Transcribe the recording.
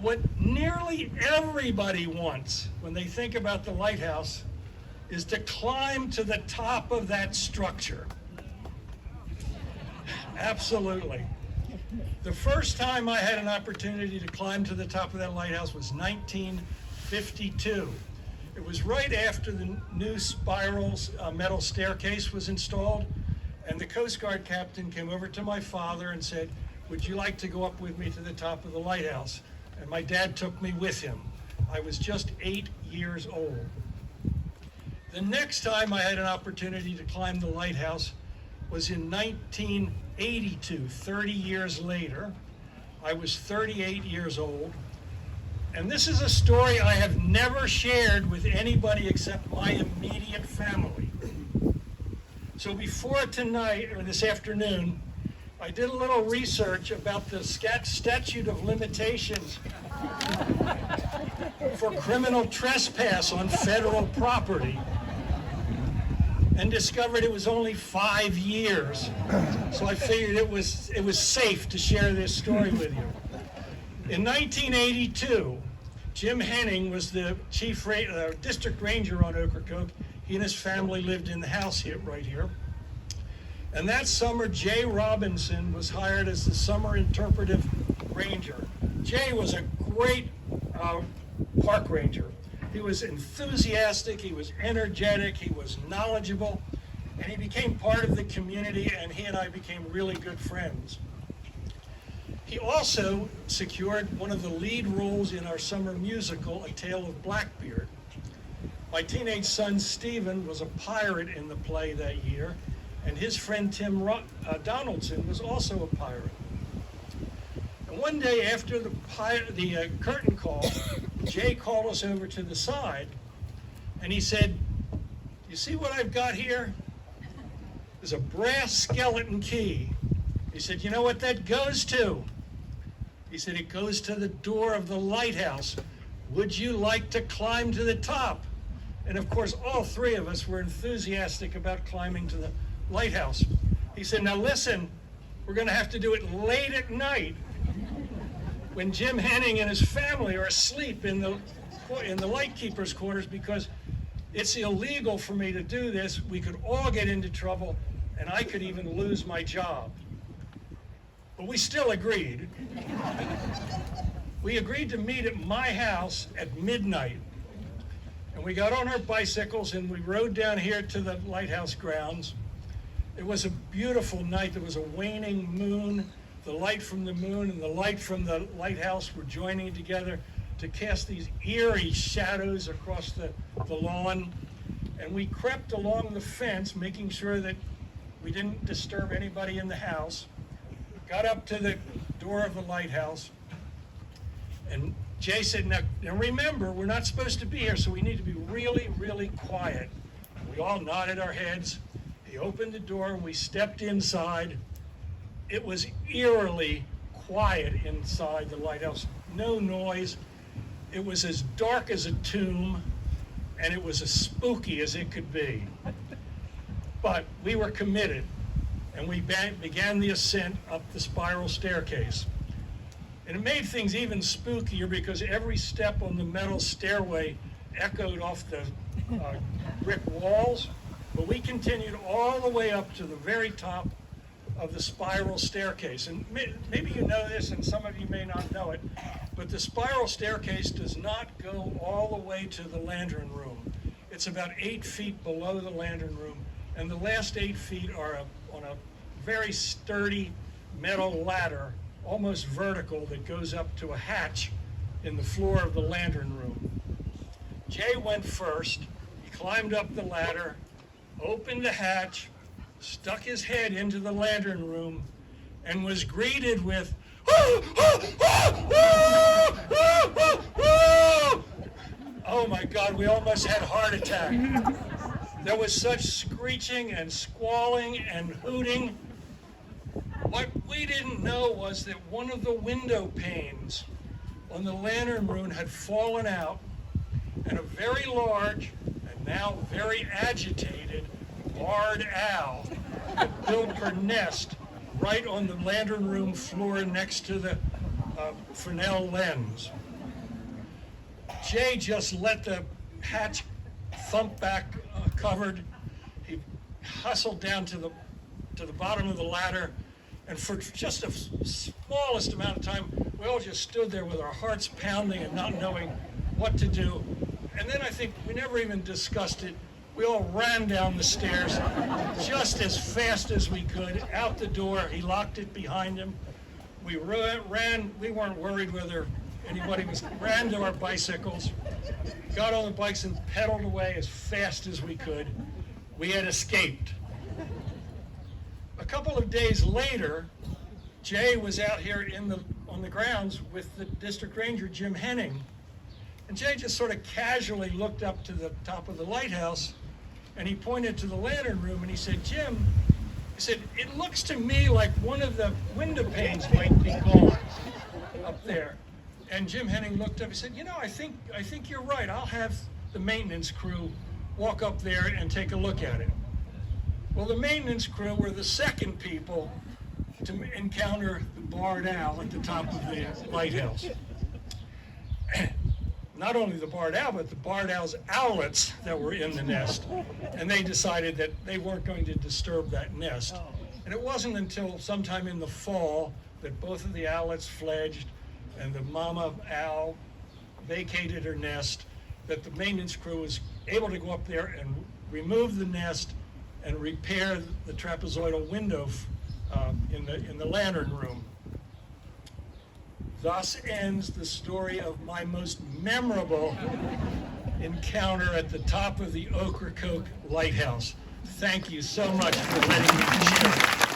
What nearly everybody wants when they think about the lighthouse is to climb to the top of that structure. Absolutely. The first time I had an opportunity to climb to the top of that lighthouse was 1952. It was right after the new spiral metal staircase was installed, and the Coast Guard captain came over to my father and said, "Would you like to go up with me to the top of the lighthouse?" And my dad took me with him. I was just 8 years old. The next time I had an opportunity to climb the lighthouse was in 1982, 30 years later. I was 38 years old. And this is a story I have never shared with anybody except my immediate family. So before tonight, or this afternoon, I did a little research about the statute of limitations for criminal trespass on federal property, and discovered it was only 5 years. So I figured it was safe to share this story with you. In 1982, Jim Henning was the chief district ranger on Ocracoke. He and his family lived in the house here, right here. And that summer, Jay Robinson was hired as the summer interpretive ranger. Jay was a great park ranger. He was enthusiastic, he was energetic, he was knowledgeable, and he became part of the community, and he and I became really good friends. He also secured one of the lead roles in our summer musical, A Tale of Blackbeard. My teenage son, Stephen, was a pirate in the play that year, and his friend Tim Donaldson was also a pirate. And one day after the curtain call, Jay called us over to the side, and he said, "You see what I've got here? There's a brass skeleton key." He said, "You know what that goes to?" He said, "It goes to the door of the lighthouse. Would you like to climb to the top?" And of course, all three of us were enthusiastic about climbing to the lighthouse. He said, "Now listen, we're going to have to do it late at night when Jim Henning and his family are asleep in the lightkeeper's quarters, because it's illegal for me to do this. We could all get into trouble, and I could even lose my job." But we still agreed. We agreed to meet at my house at midnight. And we got on our bicycles and we rode down here to the lighthouse grounds. It was a beautiful night. There was a waning moon. The light from the moon and the light from the lighthouse were joining together to cast these eerie shadows across the lawn. And we crept along the fence, making sure that we didn't disturb anybody in the house. Got up to the door of the lighthouse, and Jay said, now remember, we're not supposed to be here, so we need to be really, really quiet." We all nodded our heads. He opened the door, and we stepped inside. It was eerily quiet inside the lighthouse, no noise. It was as dark as a tomb, and it was as spooky as it could be. But we were committed, and we began the ascent up the spiral staircase. And it made things even spookier because every step on the metal stairway echoed off the brick walls. But we continued all the way up to the very top of the spiral staircase. And maybe you know this, and some of you may not know it, but the spiral staircase does not go all the way to the lantern room. It's about 8 feet below the lantern room, and the last 8 feet are on a very sturdy metal ladder, almost vertical, that goes up to a hatch in the floor of the lantern room. Jay went first. He climbed up the ladder, opened the hatch, stuck his head into the lantern room, and was greeted with, "Oh my God, we almost had a heart attack." There was such screeching and squalling and hooting. What we didn't know was that one of the window panes on the lantern room had fallen out, and a very large and now very agitated barred owl had built her nest right on the lantern room floor next to the Fresnel lens. Jay just let the hatch thump back covered. He hustled down to the bottom of the ladder, and for just the smallest amount of time, we all just stood there with our hearts pounding and not knowing what to do. And then I think we never even discussed it. We all ran down the stairs just as fast as we could, out the door. He locked it behind him. We ran, we weren't worried whether anybody was, ran to our bicycles, got on the bikes and pedaled away as fast as we could. We had escaped. A couple of days later, Jay was out here on the grounds with the district ranger, Jim Henning. And Jay just sort of casually looked up to the top of the lighthouse, and he pointed to the lantern room and he said, "Jim," he said, "it looks to me like one of the window panes might be gone up there." And Jim Henning looked up, he said, "You know, I think you're right. I'll have the maintenance crew walk up there and take a look at it." Well, the maintenance crew were the second people to encounter the barred owl at the top of the lighthouse. Not only the barred owl, but the barred owl's owlets that were in the nest. And they decided that they weren't going to disturb that nest. And it wasn't until sometime in the fall that both of the owlets fledged and the mama owl vacated her nest, that the maintenance crew was able to go up there and remove the nest and repair the trapezoidal window in the lantern room. Thus ends the story of my most memorable encounter at the top of the Ocracoke Lighthouse. Thank you so much for letting me share.